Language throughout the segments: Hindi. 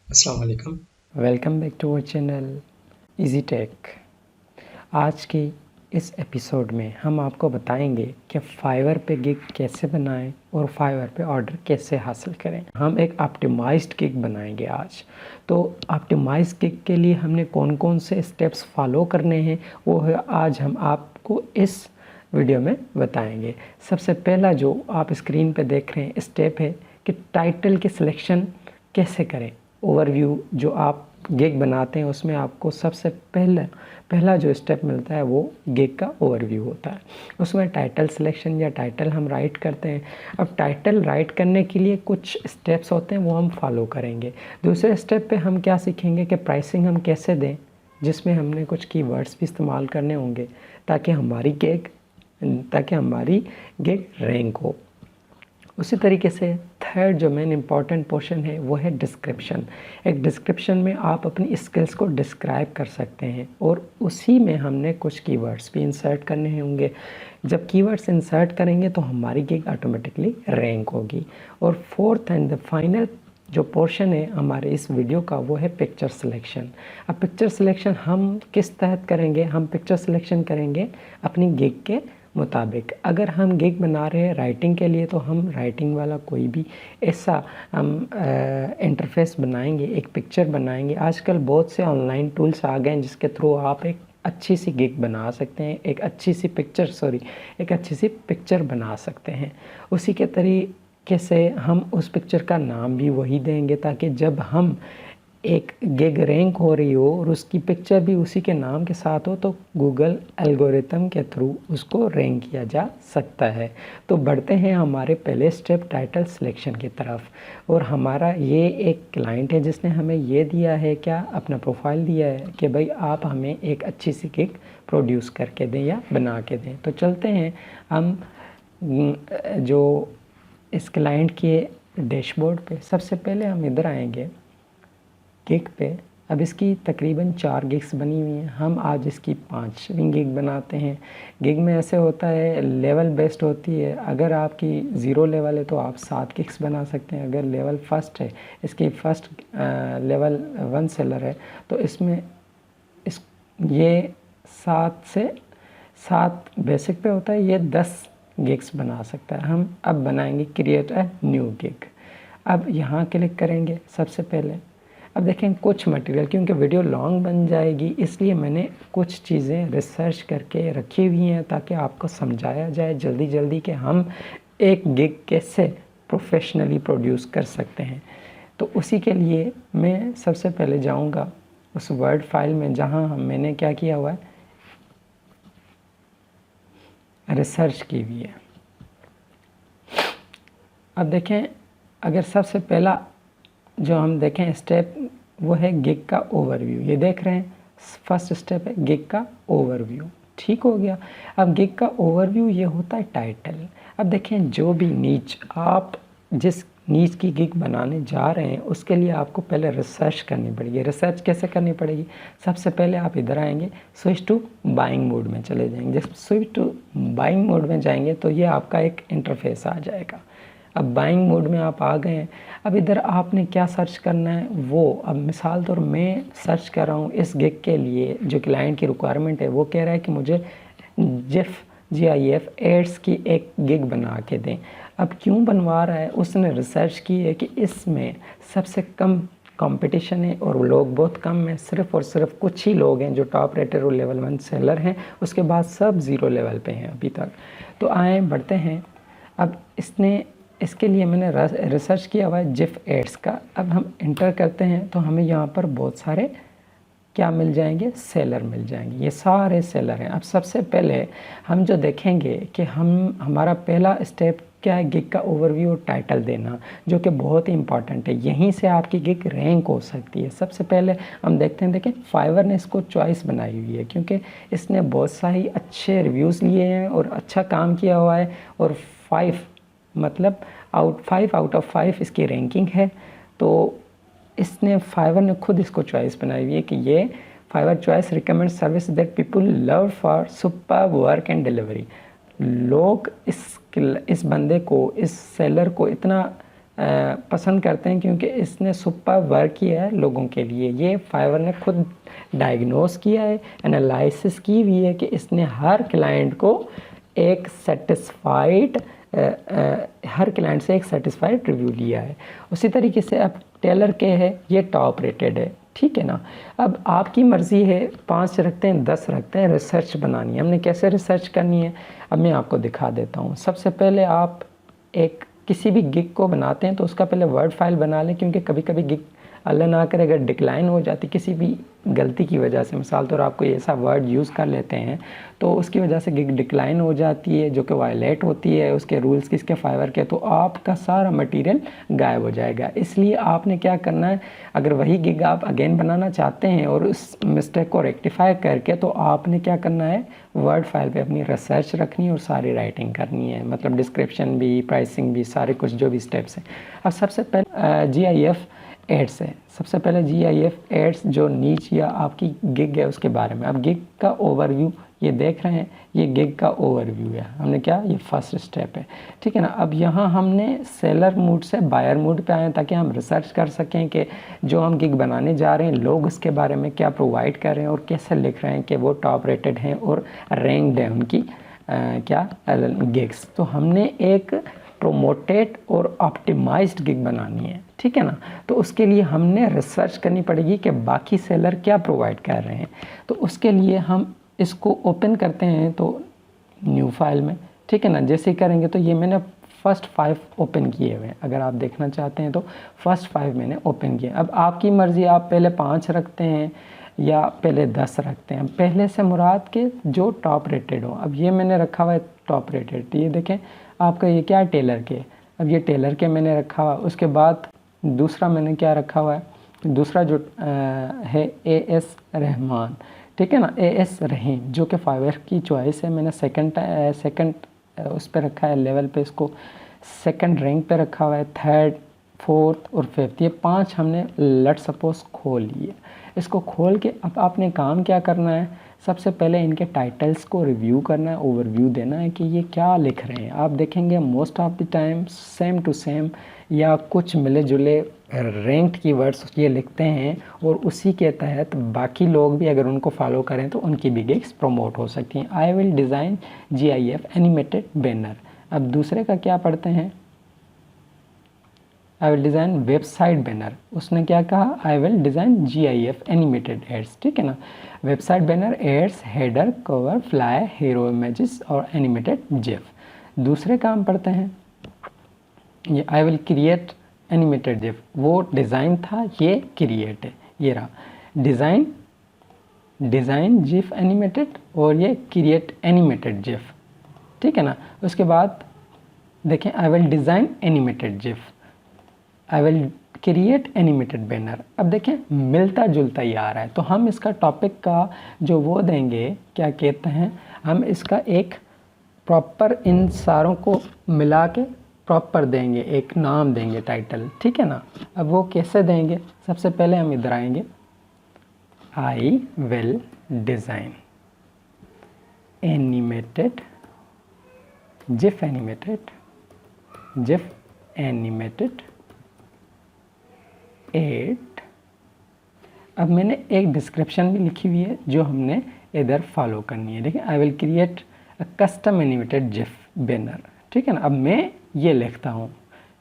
अस्सलाम वालेकुम। Welcome back to our channel Easy Tech. आज की इस एपिसोड में हम आपको बताएंगे कि फाइवर पे गिग कैसे बनाएं और फाइवर पे ऑर्डर कैसे हासिल करें। हम एक ऑप्टिमाइज्ड गिग बनाएंगे आज। तो ऑप्टिमाइज्ड गिग के लिए हमने कौन कौन से स्टेप्स फॉलो करने हैं वो है आज हम आपको इस वीडियो में बताएंगे। सबसे पहला जो आप स्क्रीन पे देख रहे हैं स्टेप है कि टाइटल की सिलेक्शन कैसे करें। ओवरव्यू जो आप गिग बनाते हैं उसमें आपको सबसे पहला जो स्टेप मिलता है वो गिग का ओवरव्यू होता है। उसमें टाइटल सिलेक्शन या टाइटल हम राइट करते हैं। अब टाइटल राइट करने के लिए कुछ स्टेप्स होते हैं वो हम फॉलो करेंगे। दूसरे स्टेप पे हम क्या सीखेंगे कि प्राइसिंग हम कैसे दें, जिसमें हमने कुछ कीवर्ड्स भी इस्तेमाल करने होंगे ताकि हमारी गिग रैंक हो। उसी तरीके से थर्ड जो मेन इम्पॉर्टेंट पोर्शन है वो है डिस्क्रिप्शन। एक डिस्क्रिप्शन में आप अपनी स्किल्स को डिस्क्राइब कर सकते हैं और उसी में हमने कुछ कीवर्ड्स भी इंसर्ट करने होंगे। जब कीवर्ड्स इंसर्ट करेंगे तो हमारी गिग ऑटोमेटिकली रैंक होगी। और फोर्थ एंड द फाइनल जो पोर्शन है हमारे इस वीडियो का वो है पिक्चर सिलेक्शन। अब पिक्चर सिलेक्शन हम किस तहत करेंगे? हम पिक्चर सिलेक्शन करेंगे अपनी गिग के मुताबिक। अगर हम गिग बना रहे हैं राइटिंग के लिए तो हम राइटिंग वाला कोई भी ऐसा हम इंटरफेस बनाएंगे, एक पिक्चर बनाएंगे। आजकल बहुत से ऑनलाइन टूल्स आ गए हैं जिसके थ्रू आप एक अच्छी सी गिग बना सकते हैं, एक अच्छी सी पिक्चर बना सकते हैं। उसी के तरीके से हम उस पिक्चर का नाम भी वही देंगे ताकि जब हम एक गिग रैंक हो रही हो और उसकी पिक्चर भी उसी के नाम के साथ हो तो गूगल एल्गोरिथम के थ्रू उसको रैंक किया जा सकता है। तो बढ़ते हैं हमारे पहले स्टेप टाइटल सिलेक्शन की तरफ। और हमारा ये एक क्लाइंट है जिसने हमें ये दिया है, क्या अपना प्रोफाइल दिया है कि भाई आप हमें एक अच्छी सी गिग प्रोड्यूस करके दें या बना के दें। तो चलते हैं हम जो इस क्लाइंट के डैशबोर्ड पे। सबसे पहले हम इधर आएंगे गिग पे। अब इसकी तकरीबन 4 गिग्स बनी हुई हैं। हम आज इसकी 5वीं गिग बनाते हैं। गिग में ऐसे होता है लेवल बेस्ड होती है। अगर आपकी 0 लेवल है तो आप 7 गिग्स बना सकते हैं। अगर लेवल फर्स्ट है, इसकी फर्स्ट लेवल 1 सेलर है तो इसमें ये 7 बेसिक पे होता है, ये 10 गिग्स बना सकता है। हम अब बनाएंगे क्रिएट अ न्यू गिग। अब यहाँ क्लिक करेंगे सबसे पहले। अब देखें कुछ मटेरियल, क्योंकि वीडियो लॉन्ग बन जाएगी इसलिए मैंने कुछ चीज़ें रिसर्च करके रखी हुई हैं ताकि आपको समझाया जाए जल्दी जल्दी कि हम एक गिग कैसे प्रोफेशनली प्रोड्यूस कर सकते हैं। तो उसी के लिए मैं सबसे पहले जाऊंगा उस वर्ड फाइल में जहां मैंने क्या किया हुआ है, रिसर्च की हुई है। अब देखें, अगर सबसे पहला जो हम देखें स्टेप वो है गिग का ओवरव्यू। ये देख रहे हैं फर्स्ट स्टेप है गिग का ओवरव्यू। ठीक हो गया। अब गिग का ओवरव्यू ये होता है टाइटल। अब देखें जो भी नीच आप जिस नीच की गिग बनाने जा रहे हैं उसके लिए आपको पहले रिसर्च करनी पड़ेगी। रिसर्च कैसे करनी पड़ेगी? सबसे पहले आप इधर आएंगे, स्विच टू बाइंग मोड में चले जाएंगे। जब स्विच टू बाइंग मोड में जाएंगे तो ये आपका एक इंटरफेस आ जाएगा। अब बाइंग मोड में आप आ गए हैं। अब इधर आपने क्या सर्च करना है वो, अब मिसाल तौर मैं सर्च कर रहा हूँ इस गिग के लिए। जो क्लाइंट की रिक्वायरमेंट है वो कह रहा है कि मुझे GIF एड्स की एक गिग बना के दें। अब क्यों बनवा रहा है? उसने रिसर्च की है कि इसमें सबसे कम कंपटीशन है और लोग बहुत कम हैं। सिर्फ और सिर्फ कुछ ही लोग हैं जो टॉप रेटेड और लेवल 1 सेलर हैं, उसके बाद सब 0 लेवल पे हैं अभी तक। तो आए बढ़ते हैं। अब इसके लिए मैंने रिसर्च किया हुआ है GIF एड्स का। अब हम इंटर करते हैं तो हमें यहाँ पर बहुत सारे क्या मिल जाएंगे, सेलर मिल जाएंगे। ये सारे सेलर हैं। अब सबसे पहले हम जो देखेंगे कि हमारा पहला स्टेप क्या है, गिग का ओवरव्यू और टाइटल देना, जो कि बहुत ही इंपॉर्टेंट है। यहीं से आपकी गिग रैंक हो सकती है। सबसे पहले हम देखते हैं, देखें फाइवर ने इसको चॉइस बनाई हुई है क्योंकि इसने बहुत सारी अच्छे रिव्यूज़ लिए हैं और अच्छा काम किया हुआ है। और 5 आउट ऑफ 5 इसकी रैंकिंग है। तो इसने फाइवर ने खुद इसको चॉइस बनाई हुई है कि ये Fiverr choice recommend service that people love for super work and delivery. लोग इस बंदे को, इस सेलर को इतना पसंद करते हैं क्योंकि इसने सुपर वर्क किया है लोगों के लिए। ये फाइवर ने खुद डायग्नोस किया है, एनालिसिस की हुई है कि इसने हर क्लाइंट को एक सेटिस्फाइड हर क्लाइंट से एक सेटिस्फाइड रिव्यू लिया है। उसी तरीके से अब टेलर के है, ये टॉप रेटेड है, ठीक है ना। अब आपकी मर्ज़ी है 5 रखते हैं 10 रखते हैं, रिसर्च बनानी है। हमने कैसे रिसर्च करनी है अब मैं आपको दिखा देता हूँ। सबसे पहले आप एक किसी भी गिग को बनाते हैं तो उसका पहले वर्ड फाइल बना लें, क्योंकि कभी कभी गिग अल्लाह ना करे अगर डिक्लाइन हो जाती किसी भी गलती की वजह से, मिसाल तौर आप कोई ऐसा वर्ड यूज़ कर लेते हैं तो उसकी वजह से गिग डिक्लाइन हो जाती है, जो कि वायलेट होती है उसके रूल्स किसके फाइवर के, तो आपका सारा मटेरियल गायब हो जाएगा। इसलिए आपने क्या करना है, अगर वही गिग आप अगेन बनाना चाहते हैं और उस मिस्टेक को रेक्टिफाई करके, तो आपने क्या करना है, वर्ड फाइल पे अपनी रिसर्च रखनी है और सारी राइटिंग करनी है, मतलब डिस्क्रिप्शन भी, प्राइसिंग भी, सारे कुछ जो भी स्टेप्स हैं। अब सबसे पहले GIF एड्स है। सबसे पहले GIF एड्स जो नीच या आपकी गिग है उसके बारे में। अब गिग का ओवरव्यू ये देख रहे हैं, ये गिग का ओवरव्यू है। हमने क्या, ये फर्स्ट स्टेप है, ठीक है ना। अब यहाँ हमने सेलर मूड से बायर मूड पे आए ताकि हम रिसर्च कर सकें कि जो हम गिग बनाने जा रहे हैं लोग उसके बारे में क्या प्रोवाइड कर रहे हैं और कैसे लिख रहे हैं कि वो टॉप रेटेड हैं और रैंक्ड है उनकी क्या गिग्स। तो हमने एक प्रोमोटेड और ऑप्टिमाइज्ड गिग बनानी है, ठीक है ना। तो उसके लिए हमने रिसर्च करनी पड़ेगी कि बाकी सेलर क्या प्रोवाइड कर रहे हैं। तो उसके लिए हम इसको ओपन करते हैं तो न्यू फाइल में, ठीक है ना। जैसे ही करेंगे तो ये मैंने फर्स्ट 5 ओपन किए हुए हैं, अगर आप देखना चाहते हैं तो फर्स्ट 5 मैंने ओपन किए। अब आपकी मर्ज़ी, आप पहले 5 रखते हैं या पहले 10 रखते हैं। पहले से मुराद के जो टॉप रेटेड हो। अब ये मैंने रखा हुआ है टॉप रेटेड, ये देखें आपका ये क्या है, टेलर के। अब ये टेलर के मैंने रखा हुआ। उसके बाद दूसरा मैंने क्या रखा हुआ है, दूसरा जो है AS रहमान, ठीक है ना, AS रहीम, जो कि फाइवर की चॉइस है। मैंने सेकंड उस पर रखा है लेवल पे, इसको सेकंड रैंक पे रखा हुआ है, 3rd 4th और 5th, ये 5 हमने लेट सपोज खोल लिए। इसको खोल के अब आपने काम क्या करना है, सबसे पहले इनके टाइटल्स को रिव्यू करना है, ओवरव्यू देना है कि ये क्या लिख रहे हैं। आप देखेंगे most of the time same to same या कुछ मिले जुले रैंक्ड कीवर्ड्स ये लिखते हैं और उसी के तहत बाकी लोग भी अगर उनको फॉलो करें तो उनकी भी गिग्स प्रमोट हो सकती हैं। I will design GIF animated banner. अब दूसरे का क्या पढ़ते हैं, I will design website banner. उसने क्या कहा, I will design GIF animated ads, ठीक है ना। Website banner, ads, header, cover, fly, hero images और एनिमेटेड GIF। दूसरे काम पढ़ते हैं, ये I will create animated GIF। वो डिज़ाइन था, ये क्रिएट है, ये रहा डिज़ाइन GIF एनिमेटेड और ये क्रिएट एनिमेटेड GIF, ठीक है ना। उसके बाद देखें, आई will design animated GIF, I will create animated banner. अब देखें मिलता जुलता ही आ रहा है, तो हम इसका टॉपिक का जो वो देंगे, क्या कहते हैं, हम इसका एक प्रॉपर इन सारों को मिला के प्रॉपर देंगे, एक नाम देंगे, टाइटल, ठीक है ना। अब वो कैसे देंगे, सबसे पहले हम इधर आएंगे, आई will design animated GIF animated 8। अब मैंने एक डिस्क्रिप्शन भी लिखी हुई है जो हमने इधर फॉलो करनी है। देखिए, आई will create a custom animated GIF banner, ठीक है ना। अब मैं ये लिखता हूँ,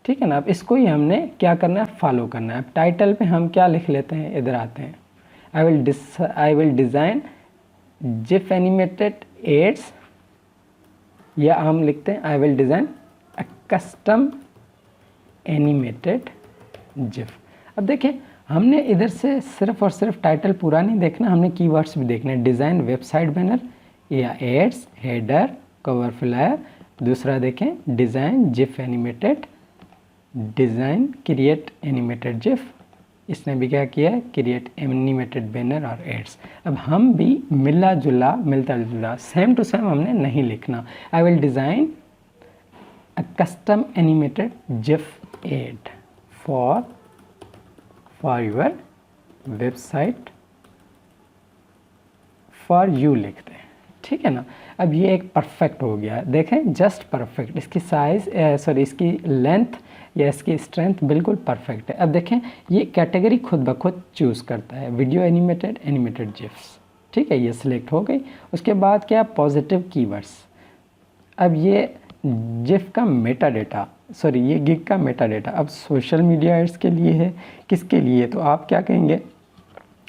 ठीक है ना। अब इसको ही हमने क्या करना है, फॉलो करना है। अब टाइटल पे हम क्या लिख लेते हैं, इधर आते हैं, I will design GIF animated ads, या हम लिखते हैं I will design a custom animated GIF। अब देखें हमने इधर से सिर्फ और सिर्फ टाइटल पूरा नहीं देखना, हमने कीवर्ड्स भी देखना है। डिज़ाइन वेबसाइट बैनर या एड्स, हेडर, कवर, फ्लायर। दूसरा देखें design GIF animated, design create animated GIF। इसने भी क्या किया है, क्रिएट एनिमेटेड बैनर और एड्स। अब हम भी मिलता जुला सेम टू सेम हमने नहीं लिखना। I will design a custom animated GIF ad for your website for you लिखते हैं, ठीक है ना। अब ये एक परफेक्ट हो गया, देखें जस्ट परफेक्ट, इसकी साइज़ इसकी लेंथ या इसकी स्ट्रेंथ बिल्कुल परफेक्ट है। अब देखें ये कैटेगरी खुद ब खुद चूज़ करता है, वीडियो एनिमेटेड, एनिमेटेड जिफ्स, ठीक है, ये सिलेक्ट हो गई। उसके बाद क्या, पॉजिटिव कीवर्ड्स। अब ये जिफ का मेटा डेटा, ये गिग का मेटा डेटा अब सोशल मीडिया एड्स के लिए है, किसके लिए, तो आप क्या कहेंगे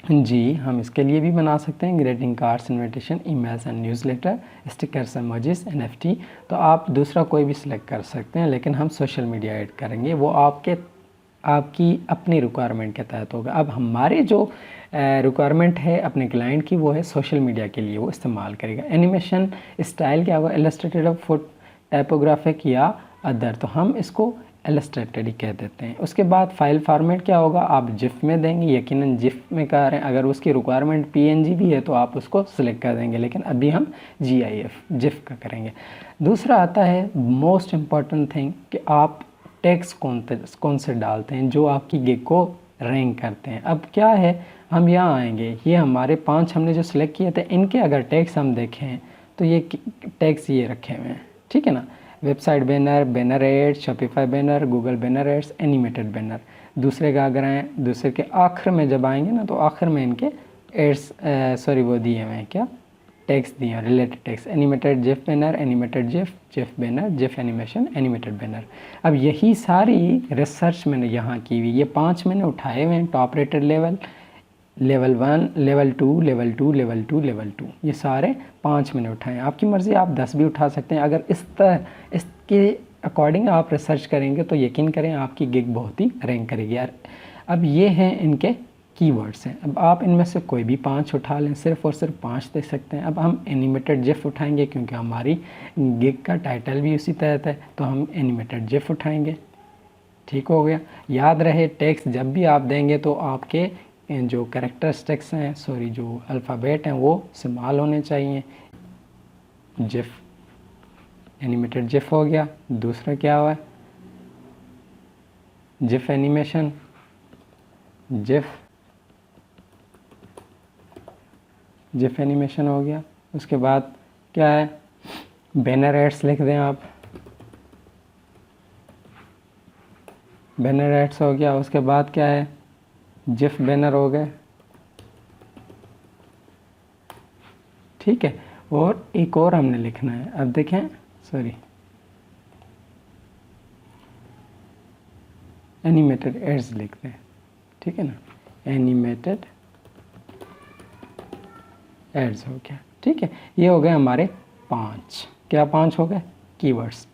जी, हम इसके लिए भी बना सकते हैं, greeting cards, invitation, emails and newsletter, stickers, emojis, NFT। तो आप दूसरा कोई भी सिलेक्ट कर सकते हैं, लेकिन हम सोशल मीडिया ऐड करेंगे, वो आपकी अपनी रिक्वायरमेंट के तहत होगा। अब हमारे जो रिक्वायरमेंट है अपने क्लाइंट की, वो है सोशल मीडिया के लिए वो इस्तेमाल करेगा। एनिमेशन स्टाइल क्या होगा, इलस्ट्रेटेड, फुट, टाइपोग्राफिक या अदर, तो हम इसको इलस्ट्रेटेड ही कह देते हैं। उसके बाद फाइल फॉर्मेट क्या होगा, आप जिफ में देंगे, यकीनन जिफ में कर रहे हैं, अगर उसकी रिक्वायरमेंट PNG भी है तो आप उसको सिलेक्ट कर देंगे, लेकिन अभी हम GIF जिफ का करेंगे। दूसरा आता है मोस्ट इम्पॉर्टेंट थिंग कि आप टैग्स कौन से डालते हैं जो आपकी गिग को रैंक करते हैं। अब क्या है, हम यहाँ आएंगे, ये हमारे 5 हमने जो सिलेक्ट किए थे, इनके अगर टैग्स हम देखें तो ये टैग्स ये रखे हुए हैं, ठीक है ना। Website banner, banner ads, Shopify banner, Google banner ads, animated banner. दूसरे का अगर आए, दूसरे के आखिर में जब आएंगे ना, तो आखिर में इनके एड्स वो दिए हुए हैं, क्या टैग्स दिए हैं, related tags, animated GIF banner, animated GIF, GIF banner, GIF animation, animated banner. अब यही सारी रिसर्च मैंने यहाँ की हुई, ये 5 मैंने उठाए हुए हैं, top rated level, level 1, level 2, level 2, level 2, level 2, ये सारे 5 मैंने उठाए हैं। आपकी मर्ज़ी, आप 10 भी उठा सकते हैं। अगर इसके अकॉर्डिंग आप रिसर्च करेंगे तो यकीन करें आपकी गिग बहुत ही रैंक करेगी यार। अब ये हैं इनके कीवर्ड्स हैं। अब आप इनमें से कोई भी 5 उठा लें, सिर्फ और सिर्फ 5 दे सकते हैं। अब हम एनिमेटेड जिफ उठाएंगे क्योंकि हमारी गिग का टाइटल भी उसी तहत है, तो हम एनिमेटेड जिफ उठाएंगे, ठीक हो गया। याद रहे टेक्स्ट जब भी आप देंगे तो आपके जो कैरेक्टरिस्टिक्स हैं, जो अल्फ़ाबेट हैं वो स्मॉल होने चाहिए। जिफ, एनिमेटेड जिफ हो गया। दूसरा क्या हुआ, जिफ एनिमेशन, जिफ एनिमेशन हो गया। उसके बाद क्या है, बैनर एड्स लिख दें आप, बैनर एड्स हो गया। उसके बाद क्या है, जिफ बैनर हो गए, ठीक है। और एक और हमने लिखना है, अब देखें, एनिमेटेड एड्स लिखते हैं, ठीक है ना, एनिमेटेड एड्स हो गया, ठीक है। ये हो गए हमारे 5, क्या 5 हो गए, कीवर्ड्स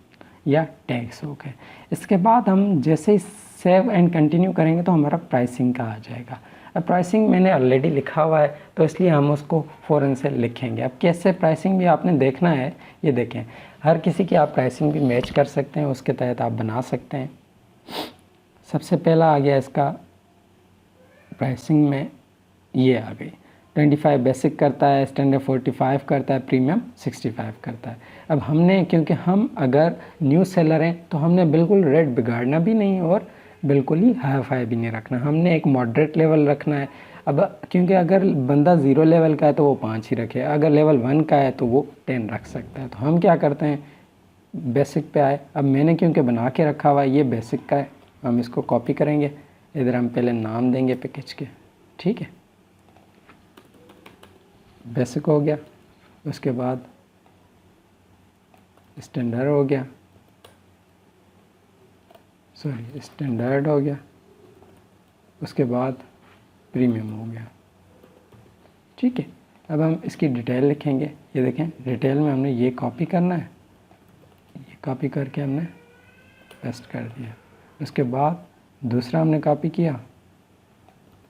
या टैग्स हो गए। इसके बाद हम जैसे ही सेव एंड कंटिन्यू करेंगे तो हमारा प्राइसिंग का आ जाएगा। अब प्राइसिंग मैंने ऑलरेडी लिखा हुआ है तो इसलिए हम उसको फ़ौरन से लिखेंगे। अब कैसे प्राइसिंग भी आपने देखना है, ये देखें, हर किसी की आप प्राइसिंग भी मैच कर सकते हैं, उसके तहत आप बना सकते हैं। सबसे पहला आ गया इसका प्राइसिंग में, ये आ गई 25 बेसिक करता है, स्टैंडर्ड 45 करता है, प्रीमियम 65 करता है। अब हमने, क्योंकि हम अगर न्यू सेलर हैं तो हमने बिल्कुल रेट बिगाड़ना भी नहीं और बिल्कुल ही हाई फाई भी नहीं रखना, हमने एक मॉडरेट लेवल रखना है। अब क्योंकि अगर बंदा 0 लेवल का है तो वो 5 ही रखे, अगर लेवल 1 का है तो वो 10 रख सकता है। तो हम क्या करते हैं, बेसिक पे आए। अब मैंने क्योंकि बना के रखा हुआ है, ये बेसिक का है, हम इसको कॉपी करेंगे, इधर हम पहले नाम देंगे पैकेज के, ठीक है, बेसिक हो गया। उसके बाद स्टैंडर्ड हो गया, स्टैंडर्ड हो गया। उसके बाद प्रीमियम हो गया, ठीक है। अब हम इसकी डिटेल लिखेंगे, ये देखें डिटेल में हमने ये कॉपी करना है, ये कॉपी करके हमने पेस्ट कर दिया। उसके बाद दूसरा हमने कॉपी किया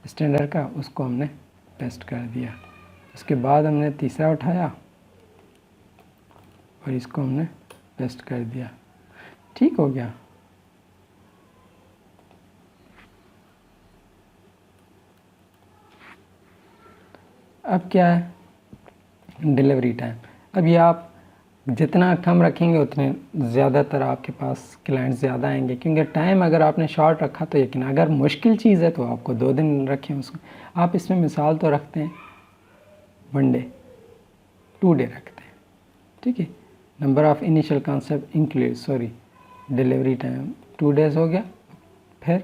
स्टैंडर्ड का, उसको हमने पेस्ट कर दिया। उसके बाद हमने तीसरा उठाया और इसको हमने पेस्ट कर दिया, ठीक हो गया। अब क्या है, डिलीवरी टाइम। अब ये आप जितना कम रखेंगे उतने ज़्यादातर आपके पास क्लाइंट्स ज़्यादा आएंगे, क्योंकि टाइम अगर आपने शॉर्ट रखा तो यकीन, अगर मुश्किल चीज़ है तो आपको 2 दिन रखें उसको। आप इसमें मिसाल तो रखते हैं 1 डे, 2 डे रखते हैं, ठीक है। Number of initial concept include delivery time 2 days हो गया, फिर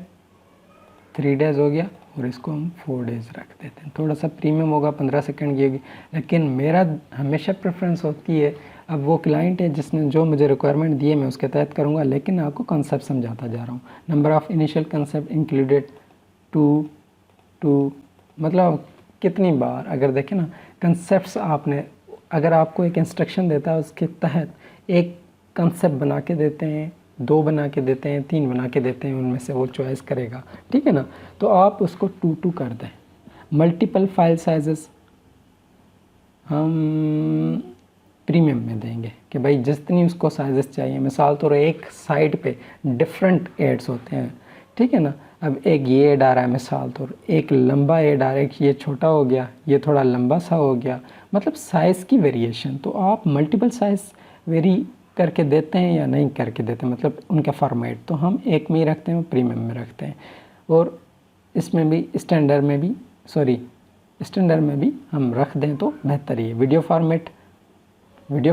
3 डेज़ हो गया, और इसको हम 4 डेज़ रख देते हैं। थोड़ा सा प्रीमियम होगा, 15 सेकंड की होगी, लेकिन मेरा हमेशा प्रेफरेंस होती है, अब वो क्लाइंट है जिसने जो मुझे रिक्वायरमेंट दी है मैं उसके तहत करूँगा, लेकिन आपको कॉन्सेप्ट समझाता जा रहा हूँ। Number of initial concept included 2 मतलब कितनी बार, अगर देखें ना कंसेप्ट्स, आपने अगर आपको एक इंस्ट्रक्शन देता है उसके तहत एक कंसेप्ट बना के देते हैं, 2 बना के देते हैं, 3 बना के देते हैं, उनमें से वो चॉइस करेगा, ठीक है ना। तो आप उसको 2 कर दें। मल्टीपल फाइल साइजेस हम प्रीमियम में देंगे कि भाई जितनी उसको साइजेस चाहिए, मिसाल तौर एक साइट पे डिफरेंट एड्स होते हैं, ठीक है ना। अब एक ये एड आ रहा है, मिसाल तौर एक लंबा एड आ रहा है, ये छोटा हो गया, ये थोड़ा लंबा सा हो गया, मतलब साइज़ की वेरिएशन। तो आप मल्टीपल साइज़ वेरी करके देते हैं या नहीं करके देते हैं, मतलब उनका फॉर्मेट तो हम एक में ही रखते हैं, प्रीमियम में रखते हैं। और इसमें भी स्टैंडर्ड में भी हम रख दें तो बेहतर ही है। वीडियो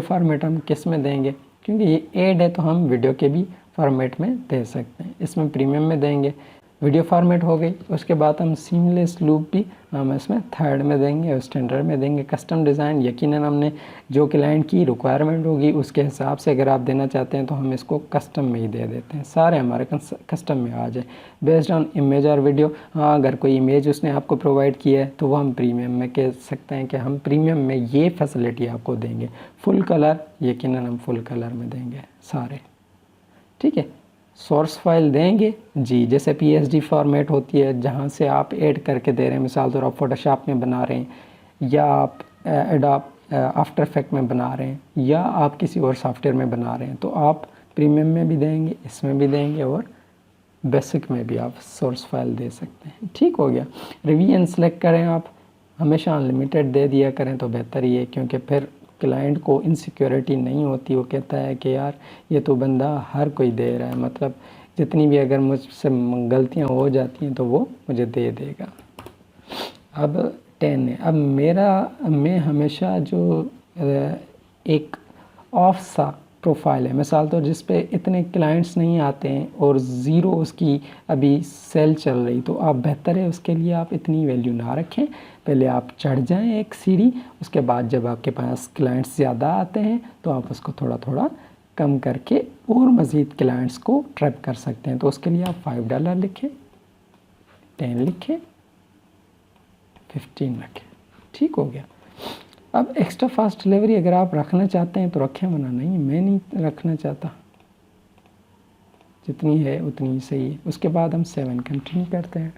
फॉर्मेट हम किस में देंगे, क्योंकि ये ऐड है तो हम वीडियो के भी फॉर्मेट में दे सकते हैं, इसमें प्रीमियम में देंगे। वीडियो फॉर्मेट हो गई, उसके बाद हम सीमलेस लूप भी हम इसमें थर्ड में देंगे और स्टैंडर्ड में देंगे। कस्टम डिज़ाइन यकीनन हमने जो क्लाइंट की रिक्वायरमेंट होगी उसके हिसाब से अगर आप देना चाहते हैं तो हम इसको कस्टम में ही दे देते हैं, सारे हमारे कस्टम में आ जाए। बेस्ड ऑन इमेज और वीडियो, हाँ अगर कोई इमेज उसने आपको प्रोवाइड किया है तो वो हम प्रीमियम में कह सकते हैं कि हम प्रीमियम में ये फैसिलिटी आपको देंगे। फुल कलर यकीनन हम फुल कलर में देंगे सारे, ठीक है। सोर्स फाइल देंगे जी, जैसे PSD फॉर्मेट होती है जहाँ से आप ऐड करके दे रहे हैं, मिसाल तौर आप फोटोशॉप में बना रहे हैं या आप एडोब आफ्टर इफेक्ट में बना रहे हैं या आप किसी और सॉफ्टवेयर में बना रहे हैं, तो आप प्रीमियम में भी देंगे, इसमें भी देंगे और बेसिक में भी आप सोर्स फाइल दे सकते हैं। ठीक हो गया। रिवीजन सेलेक्ट करें, आप हमेशा अनलिमिटेड दे दिया करें तो बेहतर ही है, क्योंकि फिर क्लाइंट को इनसिक्योरिटी नहीं होती, वो कहता है कि यार ये तो बंदा हर कोई दे रहा है, मतलब जितनी भी अगर मुझसे गलतियां हो जाती हैं तो वो मुझे दे देगा। अब 10 है, अब मैं हमेशा जो एक ऑफ सा प्रोफाइल है, मिसाल तो जिस पे इतने क्लाइंट्स नहीं आते हैं और ज़ीरो उसकी अभी सेल चल रही, तो आप बेहतर है उसके लिए आप इतनी वैल्यू ना रखें, पहले आप चढ़ जाएं एक सीढ़ी, उसके बाद जब आपके पास क्लाइंट्स ज़्यादा आते हैं तो आप उसको थोड़ा थोड़ा कम करके और मज़ीद क्लाइंट्स को ट्रैप कर सकते हैं। तो उसके लिए आप $5 लिखें, 10 लिखें, 15 रखें, ठीक हो गया। अब एक्स्ट्रा फास्ट डिलीवरी अगर आप रखना चाहते हैं तो रखें, वरना नहीं, मैं नहीं रखना चाहता, जितनी है उतनी ही सही है। उसके बाद हम 7 कंटिन्यू करते हैं।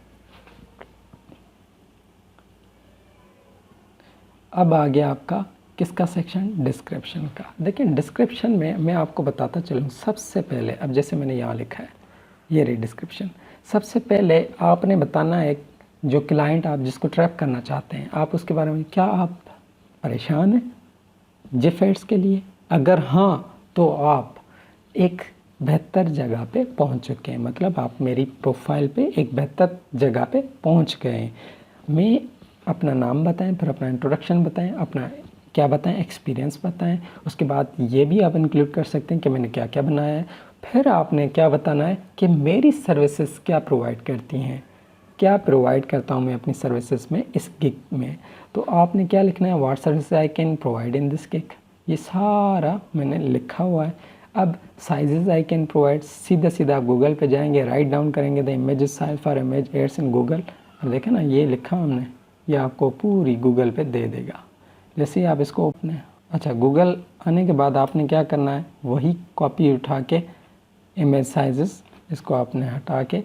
अब आ गया आपका किसका सेक्शन, डिस्क्रिप्शन का। देखिए डिस्क्रिप्शन में मैं आपको बताता चलूँ, सबसे पहले अब जैसे मैंने यहाँ लिखा है ये रही डिस्क्रिप्शन, सबसे पहले आपने बताना है जो क्लाइंट आप जिसको ट्रैप करना चाहते हैं आप उसके बारे में, क्या आप परेशान हैं जिफ एड्स के लिए, अगर हाँ तो आप एक बेहतर जगह पे पहुंच चुके हैं, मतलब आप मेरी प्रोफाइल पे एक बेहतर जगह पे पहुंच गए हैं। मैं अपना नाम बताएं, फिर अपना इंट्रोडक्शन बताएं, अपना क्या बताएं, एक्सपीरियंस बताएं, उसके बाद ये भी आप इंक्लूड कर सकते हैं कि मैंने क्या क्या बनाया है, फिर आपने क्या बताना है कि मेरी सर्विसेज क्या प्रोवाइड करती हैं, क्या प्रोवाइड करता हूँ मैं अपनी सर्विसेज में इस गिग में। तो आपने क्या लिखना है, what service I can provide in this gig, ये सारा मैंने लिखा हुआ है। अब साइजेस आई कैन प्रोवाइड, सीधा आप गूगल पे जाएंगे, राइट डाउन करेंगे the images size for image ads in Google, और देखें ना ये लिखा हमने, ये आपको पूरी गूगल पे दे देगा। जैसे ही आप इसको ओपन, अच्छा गूगल आने के बाद आपने क्या करना है, वही कॉपी उठा के इमेज साइजेस इसको आपने हटा के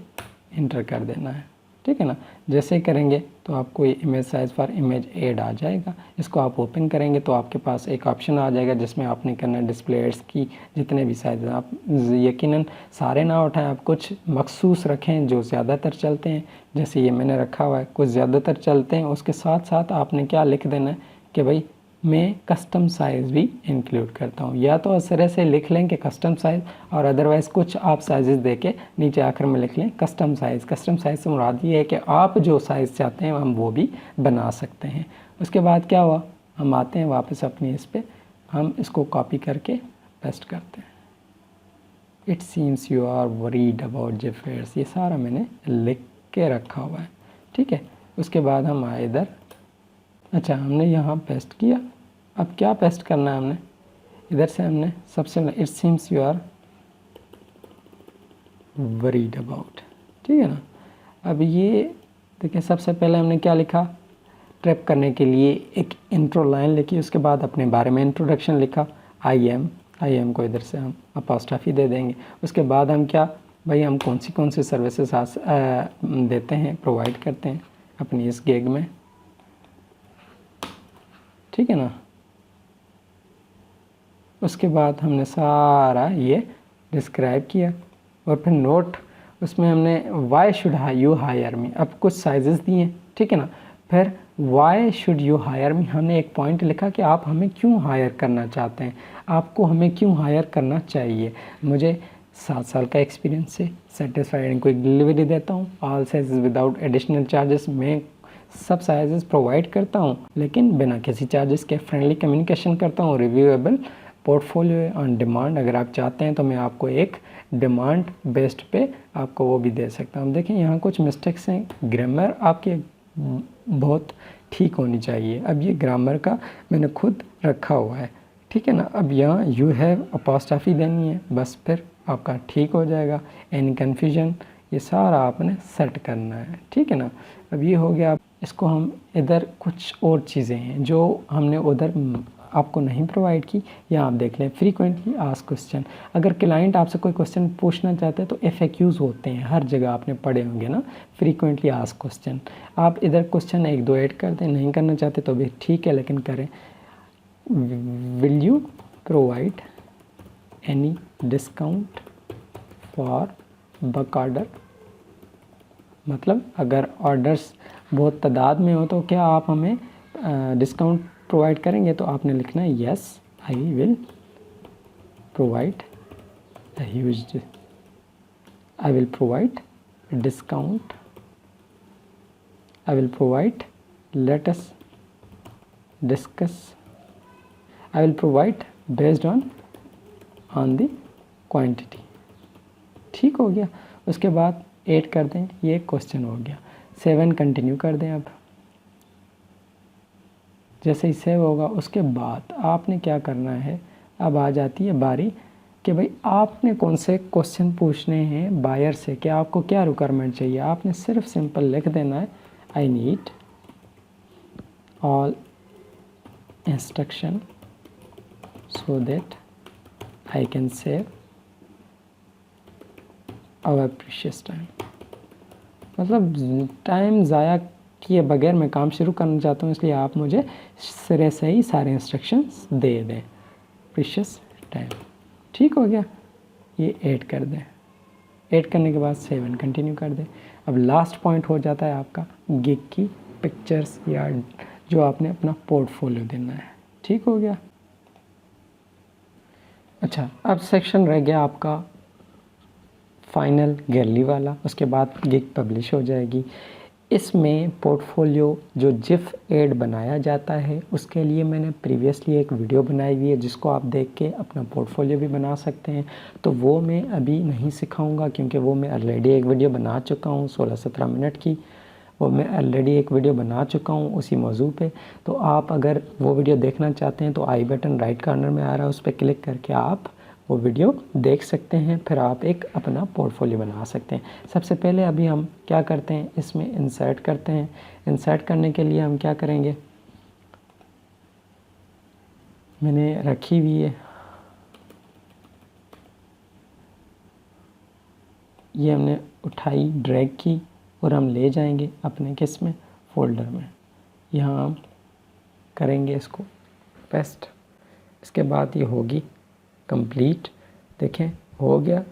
इंटर कर देना है, ठीक है ना। जैसे ही करेंगे तो आपको ये image size for image add आ जाएगा। इसको आप ओपन करेंगे तो आपके पास एक ऑप्शन आ जाएगा जिसमें आपने करना है डिस्प्ले एड्स की जितने भी साइज़, आप यकीनन सारे ना उठाएं, आप कुछ मखसूस रखें जो ज़्यादातर चलते हैं, जैसे ये मैंने रखा हुआ है, कुछ ज़्यादातर चलते हैं। उसके साथ साथ आपने क्या लिख देना है कि भाई मैं कस्टम साइज़ भी इंक्लूड करता हूँ, या तो इस तरह से लिख लें कि कस्टम साइज़, और अदरवाइज़ कुछ आप साइज़ दे के नीचे आखिर में लिख लें कस्टम साइज़। कस्टम साइज़ से मुराद ये है कि आप जो साइज़ चाहते हैं हम वो भी बना सकते हैं। उसके बाद क्या हुआ, हम आते हैं वापस अपनी इस पे हम इसको कॉपी करके पेस्ट करते हैं। It seems you are worried about the fares, ये सारा मैंने लिख के रखा हुआ है, ठीक है। उसके बाद हम आए इधर, अच्छा हमने यहाँ पेस्ट किया। अब क्या पेस्ट करना है हमने, इधर से हमने सबसे पहले it seems you are worried about, ठीक है ना। अब ये देखिए सबसे पहले हमने क्या लिखा, ट्रैप करने के लिए एक इंट्रो लाइन लिखी, उसके बाद अपने बारे में इंट्रोडक्शन लिखा, आई एम को इधर से हम अपॉस्ट्रॉफी दे देंगे। उसके बाद हम क्या भाई, हम कौन सी सर्विसेज देते हैं, प्रोवाइड करते हैं अपनी इस गिग में, ठीक है ना। उसके बाद हमने सारा ये डिस्क्राइब किया और फिर नोट, उसमें हमने why should you hire me, अब कुछ साइजेस दिए हैं, ठीक है ना। फिर why should you hire me, हमने एक पॉइंट लिखा कि आप हमें क्यों हायर करना चाहते हैं, आपको हमें क्यों हायर करना चाहिए। मुझे 7 साल का एक्सपीरियंस से सेटिस्फाइड एंड क्विक डिलीवरी देता हूँ, all sizes without additional charges, मैं सब साइजेस प्रोवाइड करता हूँ लेकिन बिना किसी चार्जेस के, फ्रेंडली कम्युनिकेशन करता हूँ, रिव्यूएबल पोर्टफोलियो ऑन डिमांड, अगर आप चाहते हैं तो मैं आपको एक डिमांड बेस्ड पे आपको वो भी दे सकता हूँ। देखें यहाँ कुछ मिस्टेक्स हैं, ग्रामर आपकी बहुत ठीक होनी चाहिए। अब ये ग्रामर का मैंने खुद रखा हुआ है, ठीक है ना। अब यहाँ यू हैव अपॉस्ट्रॉफी देनी है, बस फिर आपका ठीक हो जाएगा। एनी कन्फ्यूजन, ये सारा आपने सेट करना है, ठीक है ना। अब ये हो गया। इसको हम इधर कुछ और चीज़ें हैं जो हमने उधर आपको नहीं प्रोवाइड की, या आप देख लें फ्रीक्वेंटली आस्क्ड क्वेश्चन। अगर क्लाइंट आपसे कोई क्वेश्चन पूछना चाहते हैं तो FAQs होते हैं, हर जगह आपने पढ़े होंगे ना, फ्रीक्वेंटली आस्क्ड क्वेश्चन। आप इधर क्वेश्चन 1-2 ऐड कर दें, नहीं करना चाहते तो भी ठीक है लेकिन करें। Will you provide any discount for bulk order, मतलब अगर ऑर्डर्स बहुत तादाद में हो तो क्या आप हमें डिस्काउंट प्रोवाइड करेंगे, तो आपने लिखना है yes I will provide I will provide discount, I will provide, let us discuss, I will provide based on the quantity, ठीक हो गया। उसके बाद 8 कर दें, ये क्वेश्चन हो गया। 7 कंटिन्यू कर दें। अब जैसे ही सेव होगा उसके बाद आपने क्या करना है, अब आ जाती है बारी कि भाई आपने कौन से क्वेश्चन पूछने हैं बायर से, कि आपको क्या रिक्वायरमेंट चाहिए। आपने सिर्फ सिंपल लिख देना है I need all instruction so that I can save our precious time, मतलब टाइम ज़ाया किए बगैर मैं काम शुरू करना चाहता हूँ, इसलिए आप मुझे सिरे से ही सारे इंस्ट्रक्शंस दे दें, प्रीशियस टाइम, ठीक हो गया। ये ऐड कर दें, ऐड करने के बाद 7 कंटिन्यू कर दें। अब लास्ट पॉइंट हो जाता है आपका गिग की पिक्चर्स या जो आपने अपना पोर्टफोलियो देना है, ठीक हो गया। अच्छा, अब सेक्शन रह गया आपका फाइनल गैलरी वाला, उसके बाद गिग पब्लिश हो जाएगी। इसमें पोर्टफोलियो जो जिफ एड बनाया जाता है उसके लिए मैंने प्रीवियसली एक वीडियो बनाई हुई है जिसको आप देख के अपना पोर्टफोलियो भी बना सकते हैं, तो वो मैं अभी नहीं सिखाऊंगा क्योंकि वो मैं ऑलरेडी एक वीडियो बना चुका हूँ 16-17 मिनट की, वो मैं ऑलरेडी एक वीडियो बना चुका हूँ उसी मौजू पे। तो आप अगर वो वीडियो देखना चाहते हैं तो आई बटन राइट कॉर्नर में आ रहा है, उस पर क्लिक करके आप वो वीडियो देख सकते हैं, फिर आप एक अपना पोर्टफोलियो बना सकते हैं। सबसे पहले अभी हम क्या करते हैं, इसमें इंसर्ट करते हैं। इंसर्ट करने के लिए हम क्या करेंगे, मैंने रखी हुई है ये, हमने उठाई ड्रैग की और हम ले जाएंगे अपने किस में, फोल्डर में। यहाँ हम करेंगे इसको पेस्ट, इसके बाद ये होगी कंप्लीट, देखें हो गया।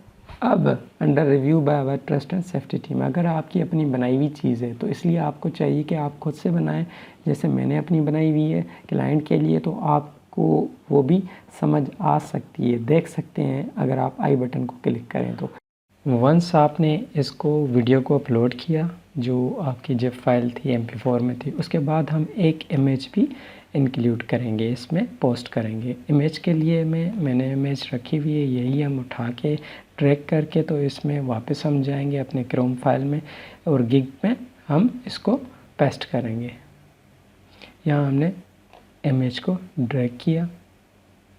अब under review by our trust and safety team, अगर आपकी अपनी बनाई हुई चीज़ है तो इसलिए आपको चाहिए कि आप खुद से बनाएं, जैसे मैंने अपनी बनाई हुई है क्लाइंट के लिए, तो आपको वो भी समझ आ सकती है, देख सकते हैं अगर आप आई बटन को क्लिक करें तो। वंस आपने इसको वीडियो को अपलोड किया, जो आपकी जिप फाइल थी MP4 में थी, उसके बाद हम एक इमेज भी इंक्लूड करेंगे, इसमें पोस्ट करेंगे। इमेज के लिए मैंने इमेज रखी हुई है, यही हम उठा के ड्रैग करके तो इसमें वापस हम जाएंगे अपने क्रोम फाइल में और गिग में हम इसको पेस्ट करेंगे। यहाँ हमने इमेज को ड्रैग किया,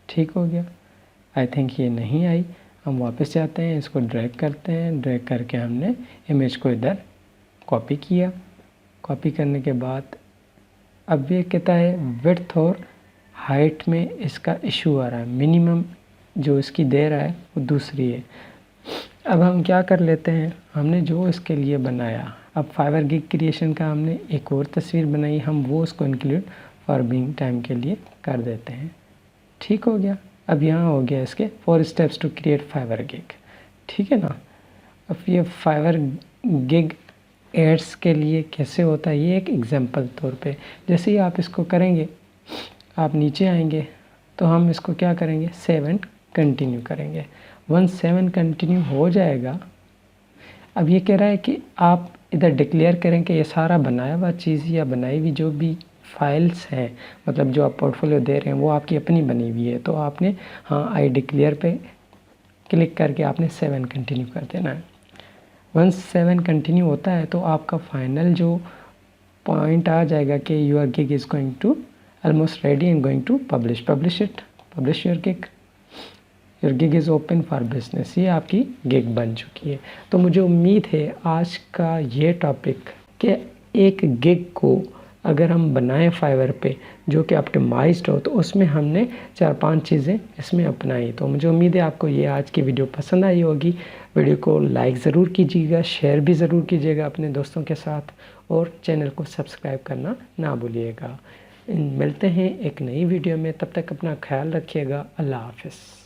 ठीक हो गया। आई थिंक ये नहीं आई, हम वापस जाते हैं, इसको ड्रैग करते हैं, ड्रैग करके हमने इमेज को इधर कॉपी किया। कॉपी करने के बाद अब ये कहता है विड्थ और हाइट में इसका इशू आ रहा है, मिनिमम जो इसकी दे रहा है वो दूसरी है। अब हम क्या कर लेते हैं, हमने जो इसके लिए बनाया, अब फाइवर गिग क्रिएशन का हमने एक और तस्वीर बनाई, हम वो उसको इंक्लूड फॉर बीइंग टाइम के लिए कर देते हैं, ठीक हो गया। अब यहाँ हो गया इसके 4 steps to create Fiverr gig, ठीक है ना। अब ये फाइवर गिग एड्स के लिए कैसे होता है, ये एक एग्जांपल तौर पे, जैसे ही आप इसको करेंगे, आप नीचे आएंगे तो हम इसको क्या करेंगे, सेव एंड कंटिन्यू करेंगे। वंस सेव एंड कंटिन्यू हो जाएगा, अब ये कह रहा है कि आप इधर डिक्लेयर करें कि ये सारा बनाया हुआ चीज़ या बनाई हुई जो भी फाइल्स हैं, मतलब जो आप पोर्टफोलियो दे रहे हैं वो आपकी अपनी बनी हुई है, तो आपने हाँ आई डिक्लेयर पे क्लिक करके आपने सेव एंड कंटिन्यू कर देना है। वंस सेव एंड कंटिन्यू होता है तो आपका फाइनल जो पॉइंट आ जाएगा कि your gig is going to almost ready and going to publish it, publish your gig is open for business, ये आपकी गिग बन चुकी है। तो मुझे उम्मीद है आज का ये टॉपिक कि एक गिग को अगर हम बनाएं फाइवर पे जो कि ऑप्टिमाइज्ड हो, तो उसमें हमने 4-5 चीज़ें इसमें अपनाई। तो मुझे उम्मीद है आपको ये आज की वीडियो पसंद आई होगी। वीडियो को लाइक ज़रूर कीजिएगा, शेयर भी ज़रूर कीजिएगा अपने दोस्तों के साथ, और चैनल को सब्सक्राइब करना ना भूलिएगा। मिलते हैं एक नई वीडियो में, तब तक अपना ख्याल रखिएगा। अल्लाह हाफ़िज़।